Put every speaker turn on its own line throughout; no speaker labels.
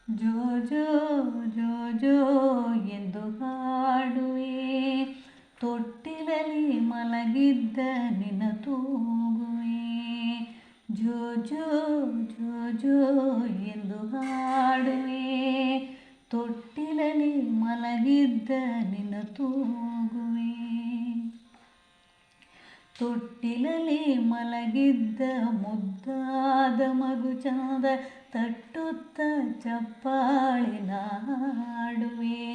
ಜೋ ಜೋ ಜೋ ಜೋ ಎಂದು ಹಾಡುವೆ, ತೊಟ್ಟಿಲಲ್ಲಿ ಮಲಗಿದ್ದ ನಿನ್ನ ತೂಗುವೆ. ಜೋ ಜೋ ಜೋ ಜೋ ಎಂದು ಹಾಡುವೆ, ತೊಟ್ಟಿಲಲ್ಲಿ ಮಲಗಿದ್ದ ನಿನ್ನ ತೂಗುವೆ. ತೊಟ್ಟಿಲಲ್ಲಿ ಮಲಗಿದ್ದ ಮುದ್ದಾದ ಮಗು ಚಂದ ತಟ್ಟುತ್ತ ಚಪ್ಪಾಳೆ ಹಾಡುವೆ.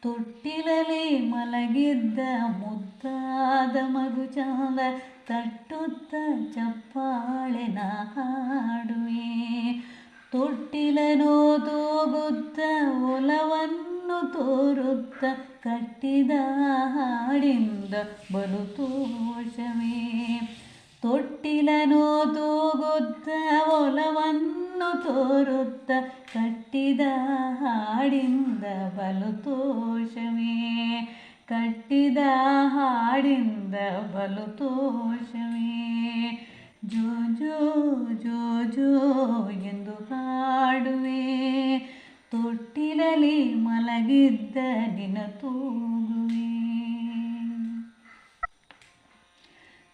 ತೊಟ್ಟಿಲಲ್ಲಿ ಮಲಗಿದ್ದ ಮುದ್ದಾದ ಮಗು ಚಂದ ತಟ್ಟುತ್ತ ಚಪ್ಪಾಳೆ ಹಾಡುವೆ. ತೊಟ್ಟಿಲನು ತೂಗುತ್ತ ಒಲವನ್ನು ತೋರುತ್ತ ಕಟ್ಟಿದ ಹಾಡಿಂದ ಬಲು ತೋಷವೇ. ತೊಟ್ಟಿಲನು ತೂಗುತ್ತ ಒಲವನ್ನು ತೋರುತ್ತ ಕಟ್ಟಿದ ಹಾಡಿಂದ ಬಲು ತೋಷವೇ. ಕಟ್ಟಿದ ಹಾಡಿಂದ ಬಲು ತೋಷವೇ. ಜೋ ಜೋ ಜೋ ಜೋ ಎಂದು ಹಾಡುವೆ, ತೊಟ್ಟಿಲಲ್ಲಿ ಮಲಗಿದ್ದ ನಿನ್ನ ತೂಗುವೆ.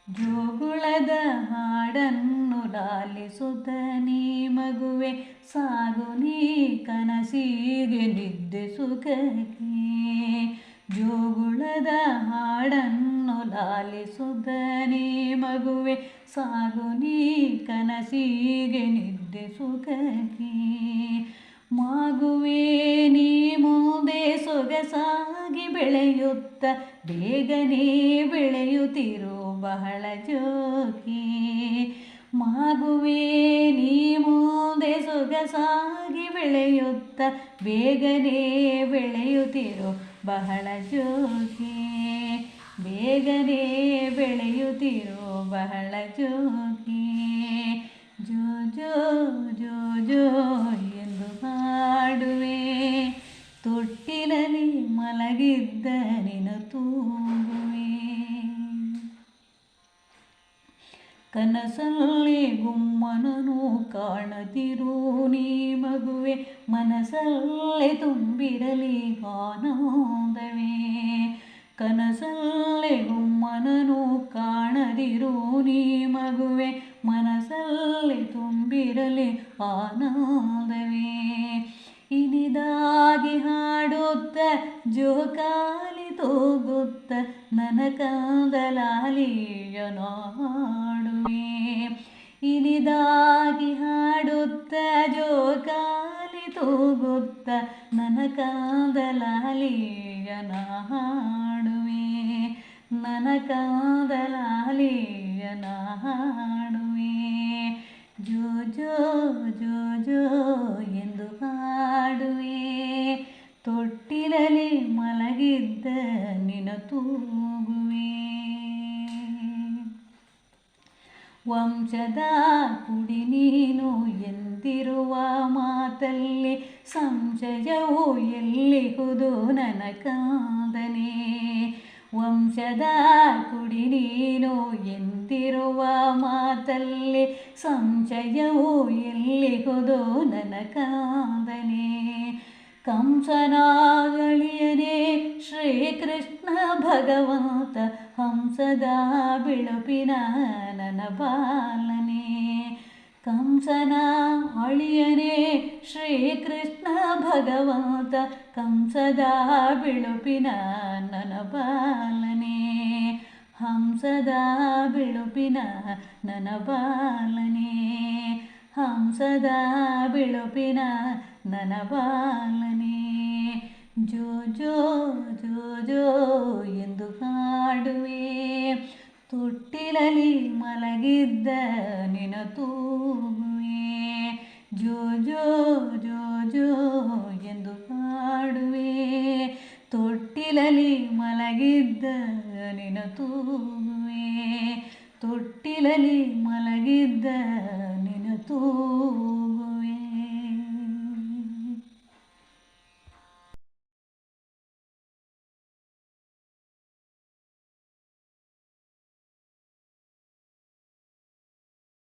ಜೋಗುಳದ ಹಾಡನ್ನು ಲಾಲಿಸುತ್ತ ನೀ ಮಗುವೆ, ಸಾಗು ನೀ ಕನಸಿಗೆ ನಿದ್ದೆ ಸುಖಕ್ಕೆ. ಜೋಗುಳದ ಹಾಡನ್ನು ಲಾಲಿಸುತ್ತ ನೀ ಮಗುವೆ, ಸಾಗು ನೀ ಕನಸಿಗೆ ನಿದ್ದೆ ಸುಖಕ್ಕೆ. ಮಗುವೇ ನೀ ಮುಂದೆ ಸೊಗಸಾಗಿ ಬೆಳೆಯುತ್ತ ಬೇಗನೆ ಬೆಳೆಯುತ್ತಿರು ಬಹಳ ಜೋಗಿ. ಮಗುವೇ ನೀ ಮುಂದೆ ಸೊಗಸಾಗಿ ಬೆಳೆಯುತ್ತ ಬೇಗನೆ ಬೆಳೆಯುತ್ತಿರು ಬಹಳ ಜೋಗಿ. ಬೇಗನೆ ಬೆಳೆಯುತ್ತಿರು ಬಹಳ ಜೋಗಿ. ಜೋ ಜೋ ಜೋ ಜೋ ಎಂದು ಹಾಡುವೆ, ತೊಟ್ಟಿಲಲ್ಲಿ ಮಲಗಿದ್ದ ನಿನ್ನ ತೂಗುವೆ. ಕನಸಲ್ಲಿ ಗುಮ್ಮನನು ಕಾಣದಿರು ನೀ ಮಗುವೆ, ಮನಸ್ಸಲ್ಲೇ ತುಂಬಿರಲಿ ಆನಂದವೇ. ಕನಸಲ್ಲೇ ಗುಮ್ಮನನು ಕಾಣದಿರು ನೀ ಮಗುವೆ, ಮನಸ್ಸಲ್ಲಿ ತುಂಬಿರಲಿ ಆನಂದವೇ. ಇನಿದಾಗಿ ಹಾಡುತ್ತ ಜೋಕಾಲಿ ತೂಗುತ್ತ ನನ್ನ ಕಂದಲಾಲಿಯ ನಾಡುವೆ. ಇನಿದಾಗಿ ಹಾಡುತ್ತ ಜೋಕಾಲಿ ತೂಗುತ್ತ ನನ್ನ ಕಂದಲಾಲಿಯ ಹಾಡುವೆ. ನನ್ನ ಕಂದಲಾಲಿಯ ಹಾಡುವೆ. ಜೋ ಜೋ ಜೋ ಜೋ ಎಂದು ಹಾಡುವೆ, ತೊಟ್ಟಿಲಲ್ಲಿ ಮಲಗಿದ್ದ ನಿನ್ನ ತೂಗುವೆ. ವಂಶದ ಕುಡಿ ನೀನು ಎಂದಿರುವ ಮಾತಲ್ಲಿ ಸಂಶಯವು ಎಲ್ಲಿಹುದು ನನ್ನ ಕಾದನೆ. ವಂಶದ ಕುಡಿ ನೀನು ಎಂದಿರುವ ಮಾತಲ್ಲಿ ಸಂಶಯವು ಎಲ್ಲಿಹುದು ನನ್ನ ಕಾದನೆ. ಕಂಸನಾಗಳಿಯನೇ ಶ್ರೀಕೃಷ್ಣ ಭಗವಂತ, ಹಂಸದ ಬಿಳುಪಿನ ನನ್ನ ಬಾಲನೆ. ಕಂಸನ ಅಳಿಯನೇ ಶ್ರೀಕೃಷ್ಣ ಭಗವಂತ, ಕಂಸದ ಬಿಳುಪಿನ ನನ್ನ ಬಾಲನೆ. ಹಂಸದ ಬಿಳುಪಿನ ನನ್ನ ಬಾಲನೆ. ಹಂಸದ ಬಿಳುಪಿನ ನನ್ನ ಬಾಲನೆ. ಜೋ ಜೋ ಜೋ ಜೋ ಎಂದು ಹಾಡುವೆ, ತೊಟ್ಟಿಲಲ್ಲಿ ಮಲಗಿದ್ದ ನಿನ್ನ ತೂಗುವೆ. ಜೋ ಜೋ ಜೋ ಜೋ ಎಂದು ಹಾಡುವೆ, ತೊಟ್ಟಿಲಲ್ಲಿ ಮಲಗಿದ್ದ ನಿನ್ನ ತೂಗುವೆ. ತೊಟ್ಟಿಲಲ್ಲಿ ಮಲಗಿದ್ದ ನಿನ್ನ ತೂಗುವೆ.